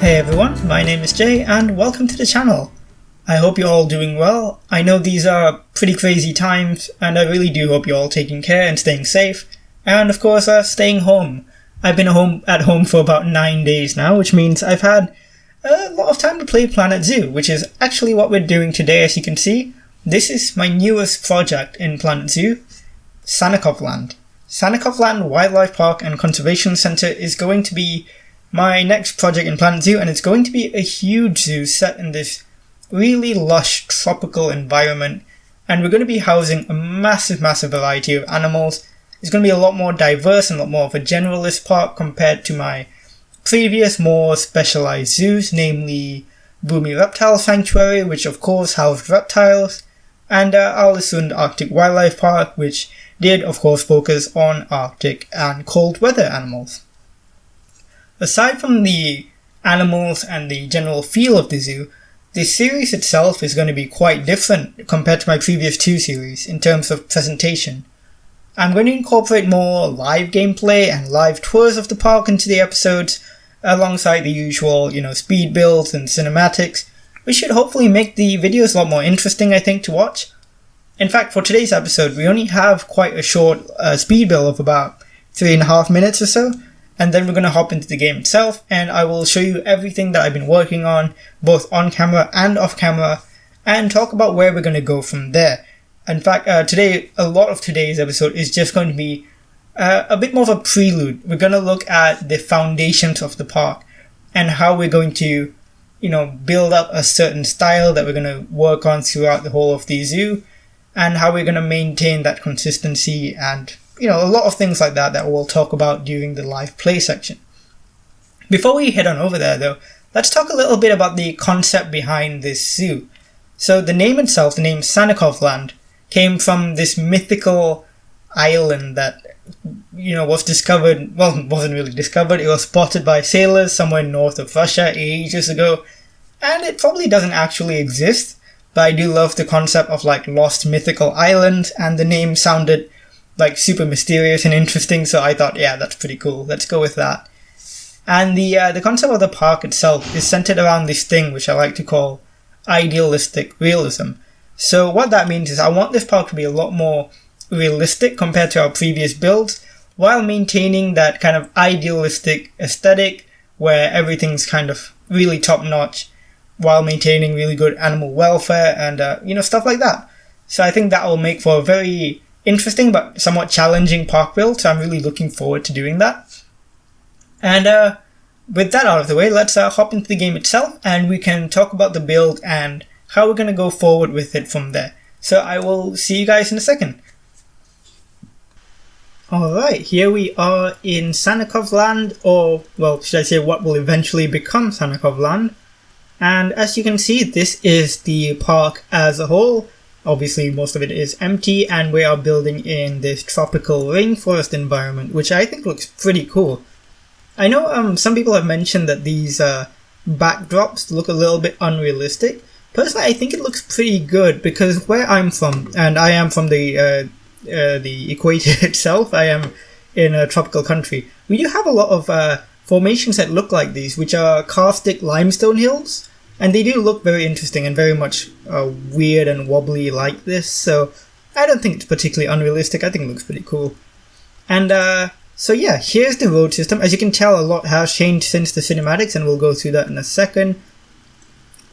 Hey everyone, my name is Jay and welcome to the channel. I hope you're all doing well. I know these are pretty crazy times and I really do hope you're all taking care and staying safe. And of course, staying home. I've been at home for about 9 days now, which means I've had a lot of time to play Planet Zoo, which is actually what we're doing today. As you can see, this is my newest project in Planet Zoo, Sannikovland. Sannikovland Wildlife Park and Conservation Center is going to be my next project in Planet Zoo, and it's going to be a huge zoo set in this really lush tropical environment, and we're going to be housing a massive variety of animals. It's going to be a lot more diverse and a lot more of a generalist park compared to my previous more specialized zoos, namely Boomy Reptile Sanctuary, which of course housed reptiles, and Arlesund Arctic Wildlife Park, which did of course focus on Arctic and cold weather animals. Aside from the animals and the general feel of the zoo, the series itself is going to be quite different compared to my previous two series in terms of presentation. I'm going to incorporate more live gameplay and live tours of the park into the episodes, alongside the usual, speed builds and cinematics, which should hopefully make the videos a lot more interesting, I think, to watch. In fact, for today's episode, we only have quite a short speed build of about 3.5 minutes or so, and then we're going to hop into the game itself, and I will show you everything that I've been working on, both on camera and off camera, and talk about where we're going to go from there. In fact, a lot of today's episode is just going to be a bit more of a prelude. We're going to look at the foundations of the park and how we're going to, build up a certain style that we're going to work on throughout the whole of the zoo, and how we're going to maintain that consistency and a lot of things like that we'll talk about during the live play section. Before we head on over there though, let's talk a little bit about the concept behind this zoo. So the name itself, the name Sannikovland, came from this mythical island that, was discovered, well, it wasn't really discovered, it was spotted by sailors somewhere north of Russia ages ago, and it probably doesn't actually exist, but I do love the concept of lost mythical islands, and the name sounded super mysterious and interesting, so I thought, yeah, that's pretty cool, let's go with that. And the concept of the park itself is centered around this thing which I like to call idealistic realism. So what that means is I want this park to be a lot more realistic compared to our previous builds, while maintaining that kind of idealistic aesthetic where everything's kind of really top notch, while maintaining really good animal welfare and stuff like that. So I think that will make for a very interesting but somewhat challenging park build, so I'm really looking forward to doing that. And with that out of the way, let's hop into the game itself and we can talk about the build and how we're going to go forward with it from there. So I will see you guys in a second. Alright, here we are in Sannikovland, or well, should I say what will eventually become Sannikovland. And as you can see, this is the park as a whole. Obviously, most of it is empty, and we are building in this tropical rainforest environment, which I think looks pretty cool. I know some people have mentioned that these backdrops look a little bit unrealistic. Personally, I think it looks pretty good because where I'm from, and I am from the equator itself, I am in a tropical country, we do have a lot of formations that look like these, which are karstic limestone hills. And they do look very interesting and very much weird and wobbly like this, so I don't think it's particularly unrealistic. I think it looks pretty cool. And so yeah, here's the road system. As you can tell, a lot has changed since the cinematics, and we'll go through that in a second.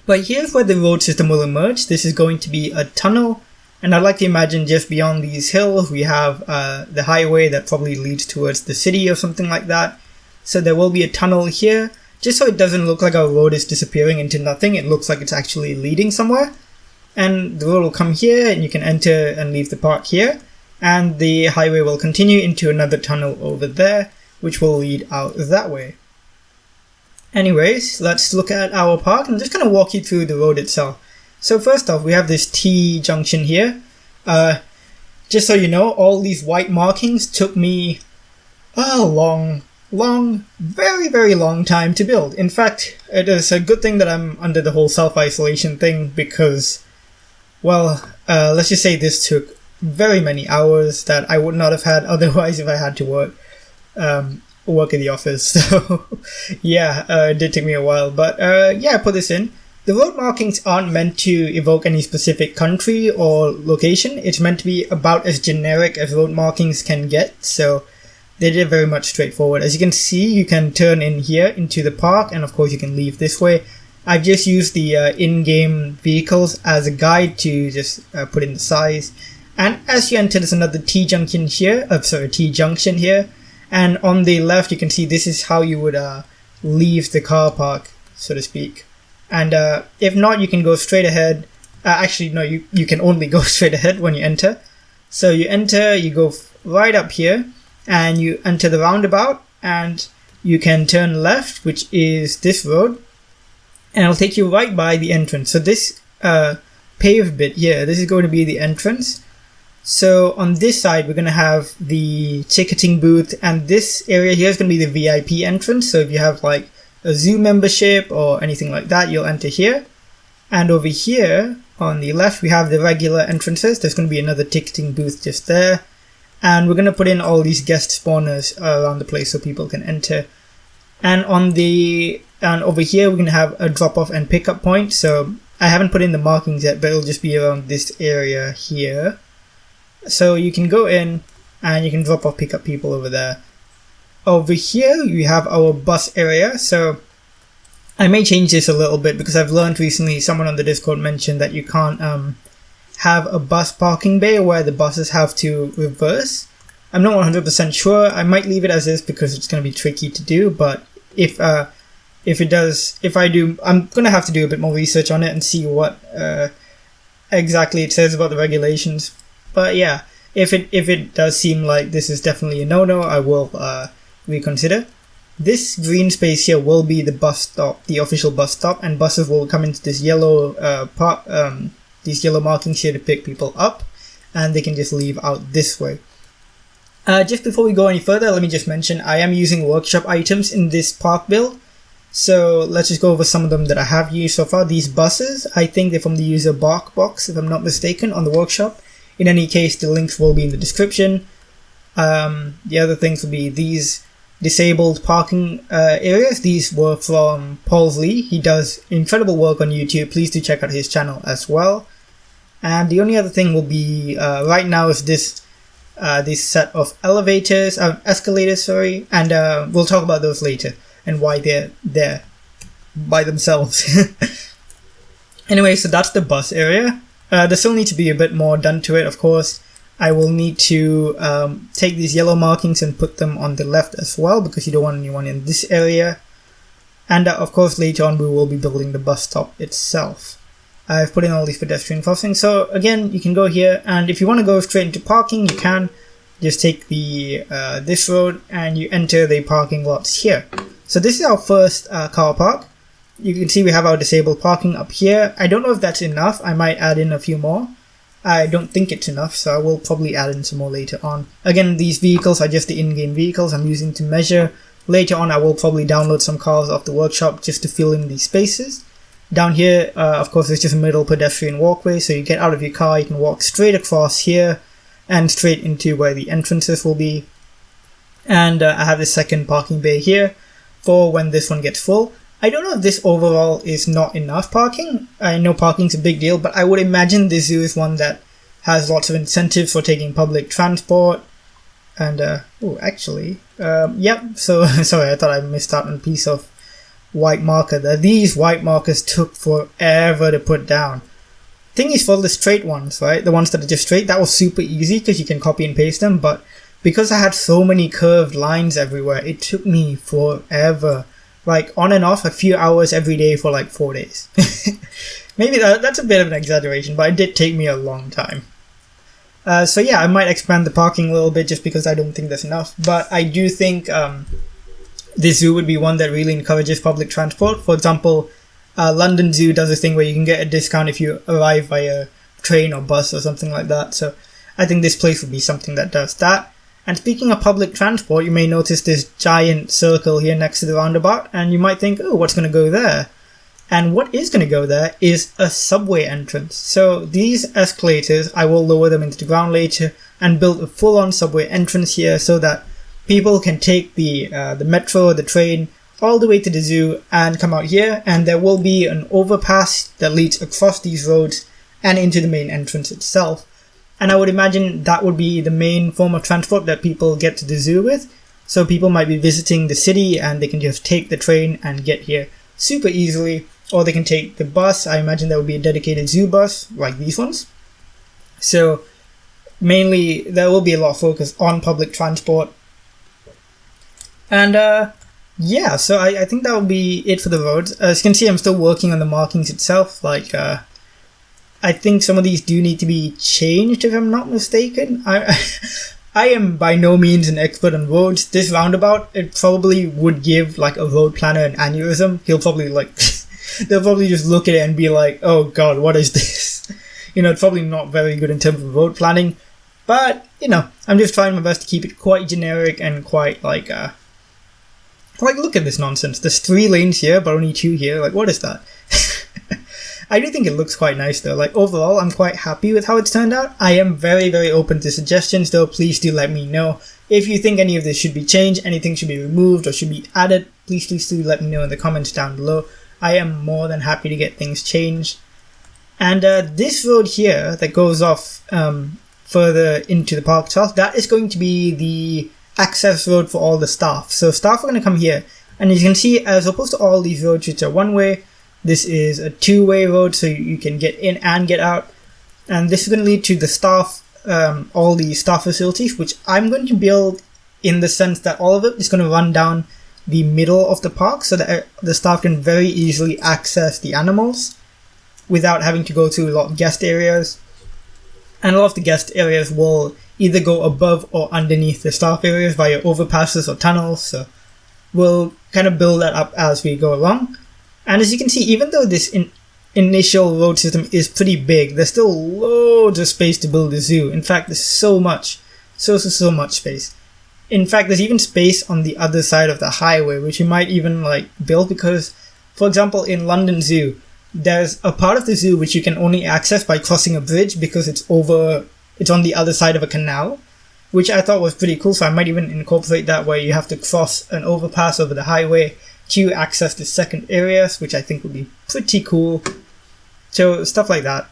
But here's where the road system will emerge. This is going to be a tunnel, and I'd like to imagine just beyond these hills we have the highway that probably leads towards the city or something like that. So there will be a tunnel here, just so it doesn't look like our road is disappearing into nothing. It looks like it's actually leading somewhere. And the road will come here, and you can enter and leave the park here. And the highway will continue into another tunnel over there, which will lead out that way. Anyways, let's look at our park. I'm just going to walk you through the road itself. So first off, we have this T-junction here. Just so you know, all these white markings took me a long, very long time to build. In fact, it is a good thing that I'm under the whole self-isolation thing because, well, let's just say this took very many hours that I would not have had otherwise if I had to work. work in the office, so yeah, it did take me a while, but yeah, I put this in. The road markings aren't meant to evoke any specific country or location. It's meant to be about as generic as road markings can get, so they did very much straightforward. As you can see, you can turn in here into the park, and of course you can leave this way. I've just used the in-game vehicles as a guide to just put in the size. And as you enter, there's another T-junction here, T-junction here. And on the left, you can see this is how you would leave the car park, so to speak. And if not, you can go straight ahead. Actually, no, you can only go straight ahead when you enter. So you enter, you go right up here, and you enter the roundabout, and you can turn left, which is this road, and it'll take you right by the entrance. So this paved bit here, this is going to be the entrance. So on this side, we're going to have the ticketing booth, and this area here is going to be the VIP entrance. So if you have like a zoo membership or anything like that, you'll enter here. And over here on the left, we have the regular entrances. There's going to be another ticketing booth just there. And we're going to put in all these guest spawners around the place so people can enter. And over here, we're going to have a drop-off and pickup point. So I haven't put in the markings yet, but it'll just be around this area here. So you can go in and you can drop off, pick up people over there. Over here, we have our bus area. So I may change this a little bit because I've learned recently, someone on the Discord mentioned that you can't have a bus parking bay where the buses have to reverse. I'm not 100% sure. I might leave it as is because it's going to be tricky to do, but if I do, I'm going to have to do a bit more research on it and see what exactly it says about the regulations. But yeah, if it does seem like this is definitely a no-no, I will reconsider. This green space here will be the bus stop, the official bus stop, and buses will come into this yellow these yellow markings here to pick people up, and they can just leave out this way. Just before we go any further, let me just mention I am using workshop items in this park build. So let's just go over some of them that I have used so far. These buses, I think they're from the user Bark Box, if I'm not mistaken, on the workshop. In any case, the links will be in the description. The other things will be these disabled parking areas. These were from Paul Lee. He does incredible work on YouTube. Please do check out his channel as well. And the only other thing will be right now is this set of escalators, and we'll talk about those later and why they're there by themselves. Anyway, so that's the bus area. There still needs to be a bit more done to it, of course. I will need to take these yellow markings and put them on the left as well, because you don't want anyone in this area. And of course, later on, we will be building the bus stop itself. I've put in all these pedestrian crossings. So again, you can go here, and if you want to go straight into parking, you can just take the this road and you enter the parking lots here. So this is our first car park. You can see we have our disabled parking up here. I don't know if that's enough. I might add in a few more. I don't think it's enough, so I will probably add in some more later on. Again, these vehicles are just the in-game vehicles I'm using to measure. Later on, I will probably download some cars off the workshop just to fill in these spaces. Down here, of course, it's just a middle pedestrian walkway, so you get out of your car, you can walk straight across here and straight into where the entrances will be. And I have the second parking bay here for when this one gets full. I don't know if this overall is not enough parking. I know parking's a big deal, but I would imagine this zoo is one that has lots of incentives for taking public transport. And, yep, so, sorry, I thought I missed out on a piece of white marker there. These white markers took forever to put down. Thing is, for the straight ones, right, the ones that are just straight, that was super easy because you can copy and paste them, but because I had so many curved lines everywhere, it took me forever. Like, on and off, a few hours every day for like 4 days. Maybe that's a bit of an exaggeration, but it did take me a long time. So yeah, I might expand the parking a little bit just because I don't think that's enough. But I do think this zoo would be one that really encourages public transport. For example, London Zoo does a thing where you can get a discount if you arrive via train or bus or something like that. So I think this place would be something that does that. And speaking of public transport, you may notice this giant circle here next to the roundabout, and you might think, oh, what's going to go there? And what is going to go there is a subway entrance. So these escalators, I will lower them into the ground later and build a full-on subway entrance here so that people can take the metro or the train all the way to the zoo and come out here, and there will be an overpass that leads across these roads and into the main entrance itself. And I would imagine that would be the main form of transport that people get to the zoo with. So people might be visiting the city and they can just take the train and get here super easily, or they can take the bus. I imagine there will be a dedicated zoo bus like these ones. So mainly there will be a lot of focus on public transport. And yeah, so I think that will be it for the roads. As you can see, I'm still working on the markings itself. Like, I think some of these do need to be changed, if I'm not mistaken. I am by no means an expert on roads. This roundabout, it probably would give like a road planner an aneurysm. He'll probably like, they'll probably just look at it and be like, oh god, what is this? You know, it's probably not very good in terms of road planning. But, you know, I'm just trying my best to keep it quite generic and quite like, look at this nonsense. There's 3 lanes here, but only 2 here. Like, what is that? I do think it looks quite nice though. Like, overall, I'm quite happy with how it's turned out. I am very, very open to suggestions though. Please do let me know. If you think any of this should be changed, anything should be removed or should be added, please do let me know in the comments down below. I am more than happy to get things changed. And this road here that goes off further into the park itself, that is going to be the access road for all the staff. So staff are going to come here. And as you can see, as opposed to all these roads which are one way, this is a 2-way road, so you can get in and get out. And this is going to lead to the staff, all the staff facilities, which I'm going to build in the sense that all of it is going to run down the middle of the park so that the staff can very easily access the animals without having to go through a lot of guest areas. And a lot of the guest areas will either go above or underneath the staff areas via overpasses or tunnels, so we'll kind of build that up as we go along. And as you can see, even though this initial road system is pretty big, there's still loads of space to build a zoo. In fact, there's so much space. In fact, there's even space on the other side of the highway, which you might even like build because, for example, in London Zoo, there's a part of the zoo which you can only access by crossing a bridge because it's on the other side of a canal, which I thought was pretty cool. So I might even incorporate that where you have to cross an overpass over the highway to access the second areas, which I think would be pretty cool. So stuff like that.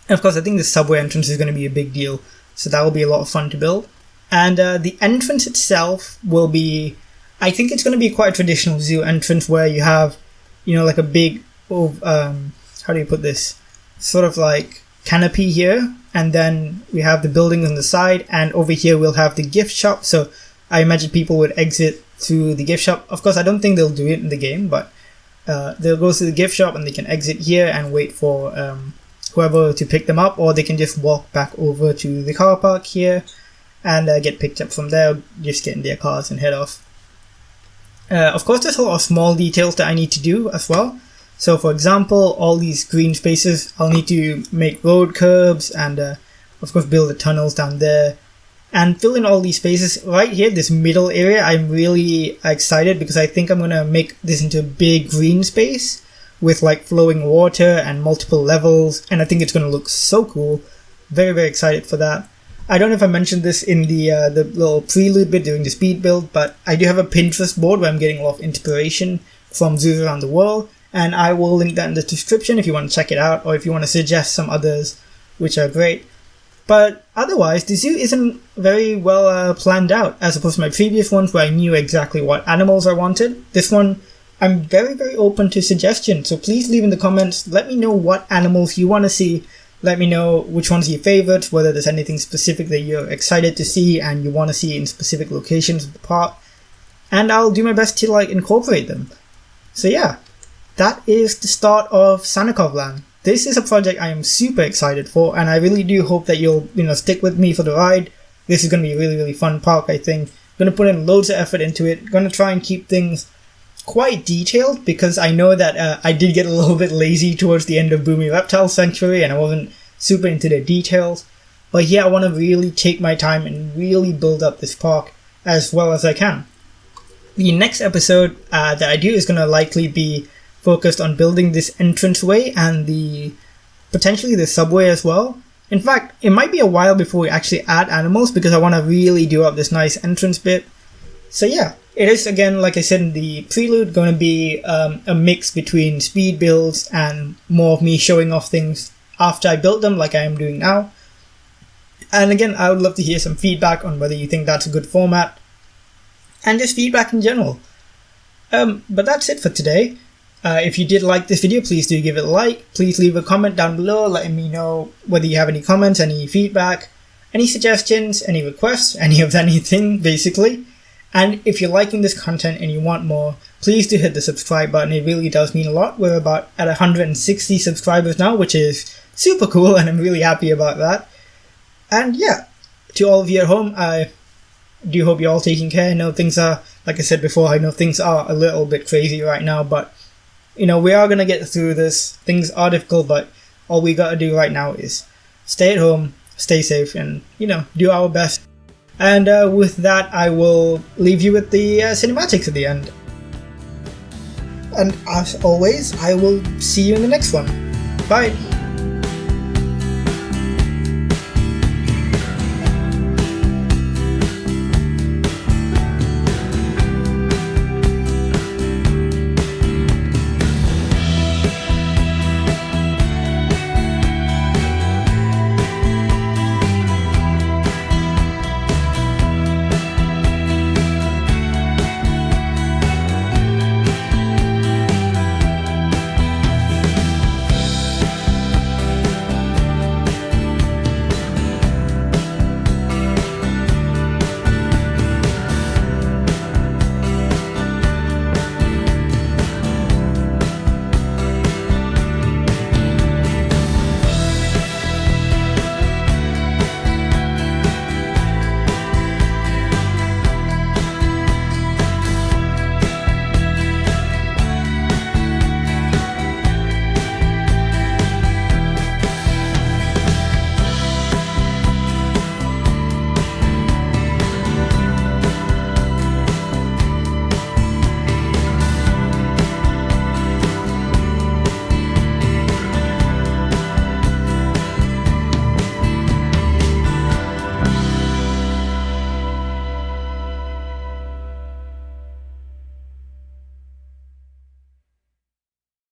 And of course, I think the subway entrance is going to be a big deal, so that will be a lot of fun to build. And the entrance itself will be, I think it's going to be quite a traditional zoo entrance where you have, you know, like a big, how do you put this? Sort of like canopy here, and then we have the buildings on the side, and over here we'll have the gift shop. So I imagine people would exit through the gift shop. Of course, I don't think they'll do it in the game, but they'll go to the gift shop and they can exit here and wait for whoever to pick them up, or they can just walk back over to the car park here and get picked up from there, just get in their cars and head off. Of course, there's a lot of small details that I need to do as well. So for example, all these green spaces, I'll need to make road curbs and of course build the tunnels down there and fill in all these spaces. Right here, this middle area, I'm really excited because I think I'm going to make this into a big green space with like flowing water and multiple levels, and I think it's going to look so cool. Very, very excited for that. I don't know if I mentioned this in the little prelude bit during the speed build, but I do have a Pinterest board where I'm getting a lot of inspiration from zoos around the world, and I will link that in the description if you want to check it out, or if you want to suggest some others which are great. But otherwise, the zoo isn't very well planned out, as opposed to my previous ones where I knew exactly what animals I wanted. This one, I'm very, very open to suggestions, so please leave in the comments, let me know what animals you want to see, let me know which ones are your favorites, whether there's anything specific that you're excited to see and you want to see in specific locations of the park, and I'll do my best to like incorporate them. So yeah, that is the start of Sannikovland. This is a project I am super excited for, and I really do hope that you'll, stick with me for the ride. This is going to be a really, really fun park, I think. Going to put in loads of effort into it. Going to try and keep things quite detailed, because I know that I did get a little bit lazy towards the end of Boomy Reptile Sanctuary, and I wasn't super into the details. But yeah, I want to really take my time and really build up this park as well as I can. The next episode that I do is going to likely be focused on building this entranceway and potentially the subway as well. In fact, it might be a while before we actually add animals, because I want to really do up this nice entrance bit. So yeah, it is, again, like I said in the prelude, going to be a mix between speed builds and more of me showing off things after I built them, like I am doing now. And again, I would love to hear some feedback on whether you think that's a good format, and just feedback in general. But that's it for today. If you did like this video, please do give it a like. Please leave a comment down below letting me know whether you have any comments, any feedback, any suggestions, any requests, any of anything, basically. And if you're liking this content and you want more, please do hit the subscribe button. It really does mean a lot. We're about at 160 subscribers now, which is super cool, and I'm really happy about that. And yeah, to all of you at home, I do hope you're all taking care. I know things are, like I said before, I know things are a little bit crazy right now, but you know, we are going to get through this. Things are difficult, but all we got to do right now is stay at home, stay safe, and, you know, do our best. And with that, I will leave you with the cinematics at the end. And as always, I will see you in the next one. Bye!